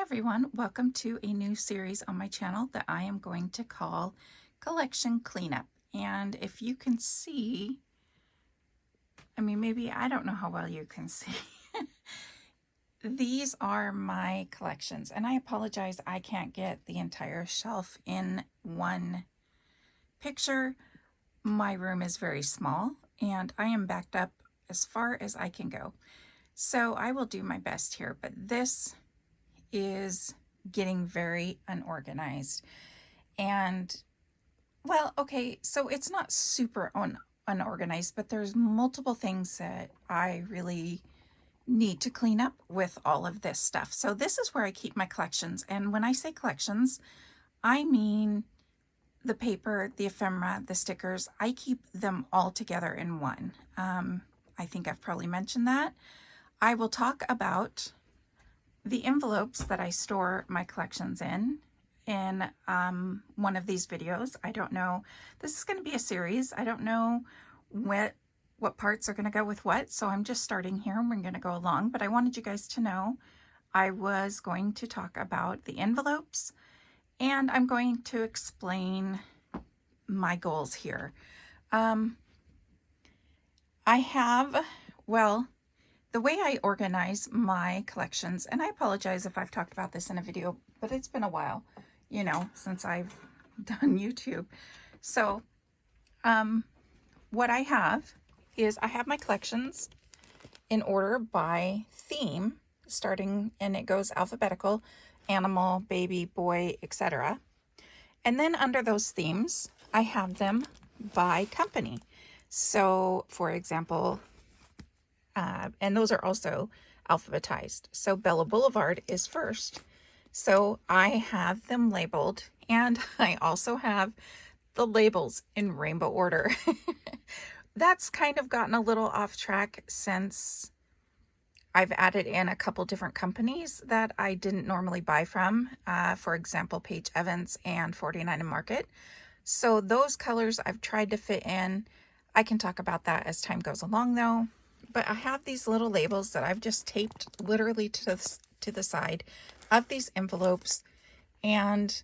everyone, welcome to a new series on my channel that I am going to call Collection Cleanup. And if you can see, maybe I don't know how well you can see. These are my collections, and I apologize I can't get the entire shelf in one picture. My room is very small and I am backed up as far as I can go. So I will do my best here, but this is getting very unorganized. And well, okay, so it's not super unorganized, but there's multiple things that I really need to clean up with all of this stuff. So this is where I keep my collections. And when I say collections, I mean the paper, the ephemera, the stickers. I keep them all together in one. I think I've probably mentioned that. I will talk about the envelopes that I store my collections in one of these videos. I don't know, this is going to be a series. I don't know what parts are going to go with what, so I'm just starting here and we're going to go along, but I wanted you guys to know I was going to talk about the envelopes, and I'm going to explain my goals here. I have, well, the way I organize my collections, and I apologize if I've talked about this in a video, but it's been a while, since I've done YouTube. So what I have is I have my collections in order by theme, starting, and it goes alphabetical: animal, baby, boy, etc. And then under those themes, I have them by company. So for example, and those are also alphabetized. So Bella Boulevard is first. So I have them labeled, and I also have the labels in rainbow order. That's kind of gotten a little off track since I've added in a couple different companies that I didn't normally buy from. For example, Paige Evans and 49 and Market. So those colors I've tried to fit in. I can talk about that as time goes along though. But I have these little labels that I've just taped literally to the side of these envelopes, and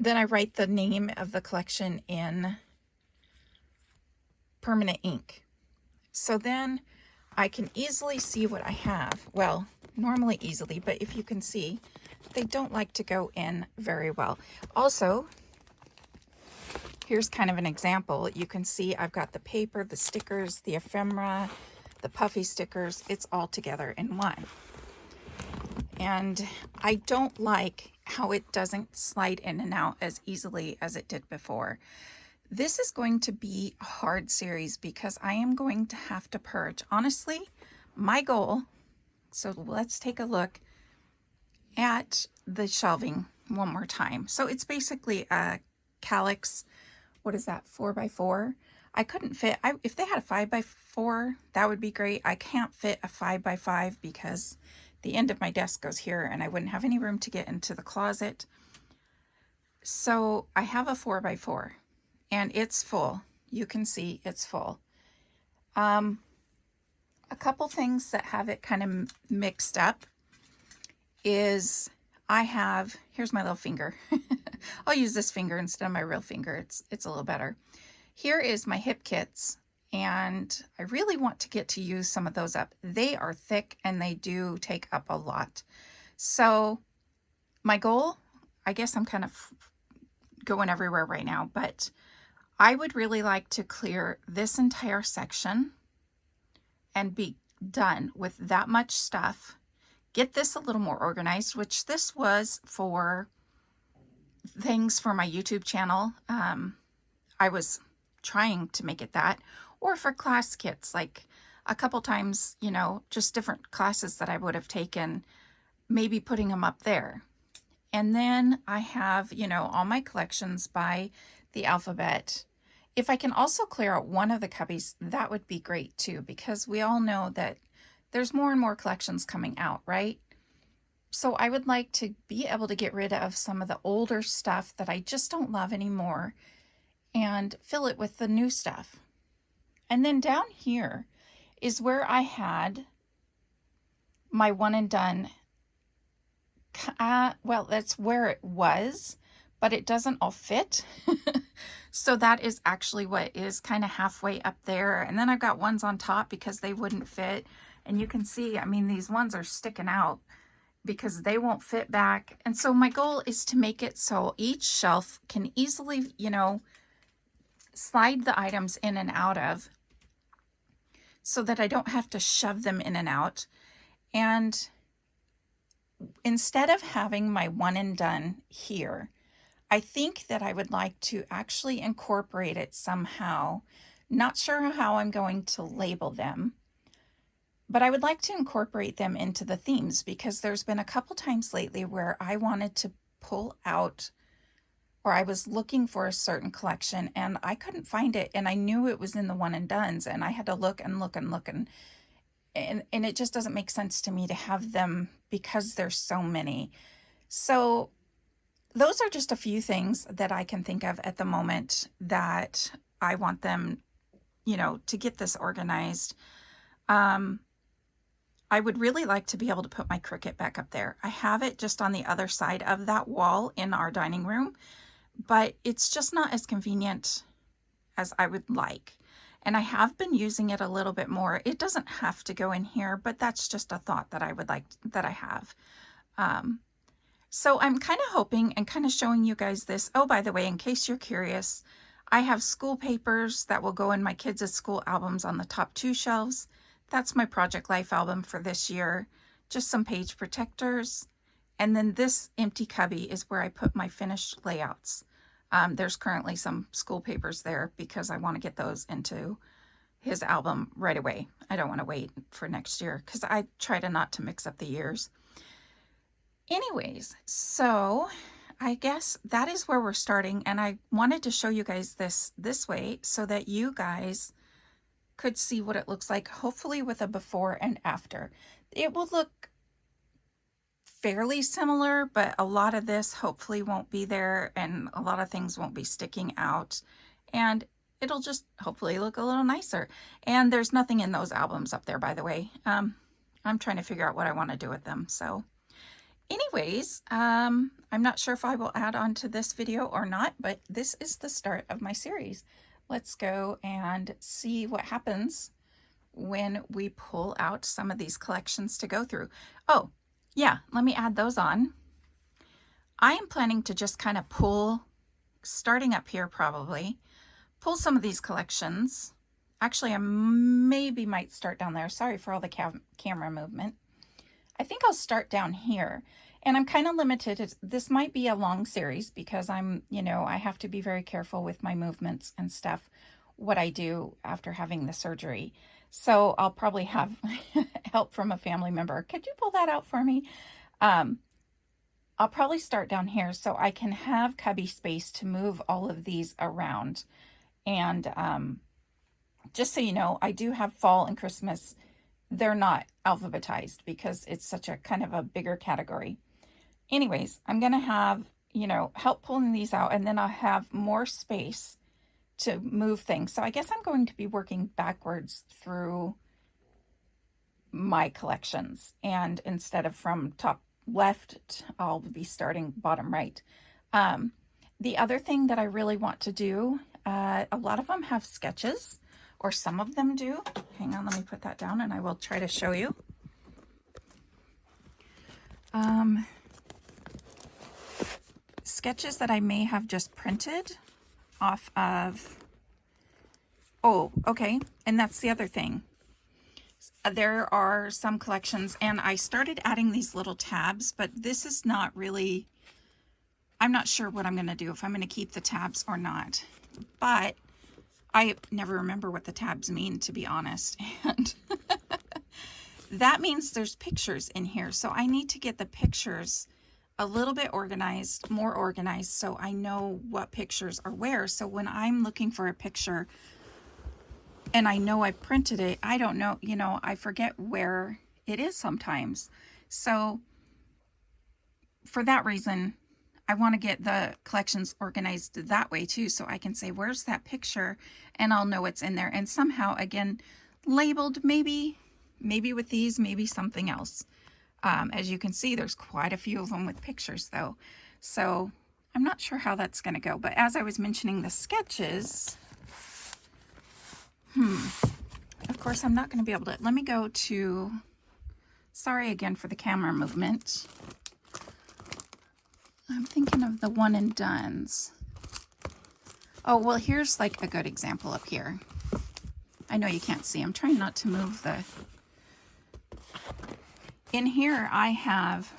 then I write the name of the collection in permanent ink. So then I can easily see what I have. Well, normally easily, but if you can see, they don't like to go in very well. Also, here's kind of an example. You can see I've got the paper, the stickers, the ephemera, the puffy stickers. It's all together in one. And I don't like how it doesn't slide in and out as easily as it did before. This is going to be a hard series because I am going to have to purge. Honestly, my goal, so let's take a look at the shelving one more time. So it's basically a Kallax, what is that, 4x4? I couldn't fit, if they had a 5x4, that would be great. I can't fit a 5x5 because the end of my desk goes here and I wouldn't have any room to get into the closet. So I have a 4x4 and it's full. You can see it's full. A couple things that have it kind of mixed up is here's my little finger. I'll use this finger instead of my real finger. It's a little better. Here is my hip kits, and I really want to get to use some of those up. They are thick and they do take up a lot. So my goal, I guess I'm kind of going everywhere right now, but I would really like to clear this entire section and be done with that much stuff. Get this a little more organized, which this was for things for my YouTube channel. I was trying to make it that, or for class kits, like a couple times, just different classes that I would have taken, maybe putting them up there. And then I have, all my collections by the alphabet. If I can also clear out one of the cubbies, that would be great too, because we all know that there's more and more collections coming out, right? So I would like to be able to get rid of some of the older stuff that I just don't love anymore and fill it with the new stuff. And then down here is where I had my one and done Well, that's where it was, but it doesn't all fit. So that is actually what is kind of halfway up there. And then I've got ones on top because they wouldn't fit. And you can see, I mean, these ones are sticking out because they won't fit back. And so my goal is to make it so each shelf can easily, you know, slide the items in and out of, so that I don't have to shove them in and out. And instead of having my one and done here, I think that I would like to actually incorporate it somehow. Not sure how I'm going to label them, but I would like to incorporate them into the themes, because there's been a couple times lately where I wanted to pull out, or I was looking for a certain collection and I couldn't find it, and I knew it was in the one and dones, and I had to look and look and look, and it just doesn't make sense to me to have them because there's so many. So those are just a few things that I can think of at the moment that I want them, you know, to get this organized. I would really like to be able to put my Cricut back up there. I have it just on the other side of that wall in our dining room, but it's just not as convenient as I would like. And I have been using it a little bit more. It doesn't have to go in here, but that's just a thought that I would like, that I have. So I'm kind of hoping and kind of showing you guys this. Oh, by the way, in case you're curious, I have school papers that will go in my kids' school albums on the top 2 shelves. That's my Project Life album for this year. Just some page protectors. And then this empty cubby is where I put my finished layouts. There's currently some school papers there because I want to get those into his album right away. I don't want to wait for next year because I try to not to mix up the years. Anyways, so I guess that is where we're starting, and I wanted to show you guys this way so that you guys could see what it looks like, hopefully with a before and after. It will look fairly similar, but a lot of this hopefully won't be there, and a lot of things won't be sticking out, and it'll just hopefully look a little nicer. And there's nothing in those albums up there, by the way. I'm trying to figure out what I want to do with them. So anyways, I'm not sure if I will add on to this video or not, but this is the start of my series. Let's go and see what happens when we pull out some of these collections to go through. Oh, yeah, let me add those on. I am planning to just kind of pull, starting up here probably, pull some of these collections. Actually, I maybe might start down there. Sorry for all the camera movement. I think I'll start down here. And I'm kind of limited. This might be a long series because I'm, you know, I have to be very careful with my movements and stuff, what I do after having the surgery. So I'll probably have help from a family member. Could you pull that out for me? I'll probably start down here so I can have cubby space to move all of these around. And just so you know, I do have fall and Christmas. They're not alphabetized because it's such a kind of a bigger category. Anyways, I'm going to have, you know, help pulling these out, and then I'll have more space to move things. So I guess I'm going to be working backwards through my collections, and instead of from top left, I'll be starting bottom right. The other thing that I really want to do, a lot of them have sketches, or some of them do. Hang on, let me put that down and I will try to show you. Sketches that I may have just printed off of, oh, okay, and that's the other thing. There are some collections, and I started adding these little tabs, but this is not really, I'm not sure what I'm going to do, if I'm going to keep the tabs or not. But I never remember what the tabs mean, to be honest. And that means there's pictures in here. So I need to get the pictures a little bit organized, more organized, so I know what pictures are where. So when I'm looking for a picture and I know I printed it, I don't know, you know, I forget where it is sometimes. So for that reason, I want to get the collections organized that way too, so I can say, where's that picture? And I'll know it's in there. And somehow, again, labeled, maybe with these, maybe something else. As you can see, there's quite a few of them with pictures though. So I'm not sure how that's going to go. But as I was mentioning the sketches, of course, I'm not going to be able to. Let me go to, sorry again for the camera movement. I'm thinking of the one and dones. Oh, well, here's like a good example up here. I know you can't see. I'm trying not to move the... In here, I have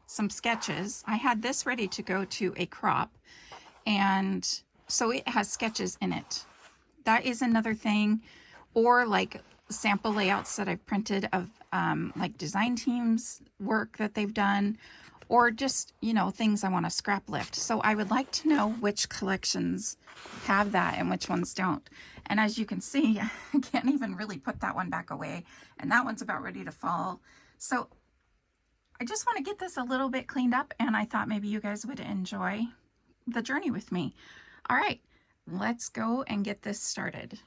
some sketches. I had this ready to go to a crop, and so it has sketches in it. That is another thing. Or like sample layouts that I've printed of like design teams work that they've done, or just, you know, things I want to scrap lift. So I would like to know which collections have that and which ones don't. And as you can see, I can't even really put that one back away, and that one's about ready to fall. So I just want to get this a little bit cleaned up, and I thought maybe you guys would enjoy the journey with me. All right, let's go and get this started.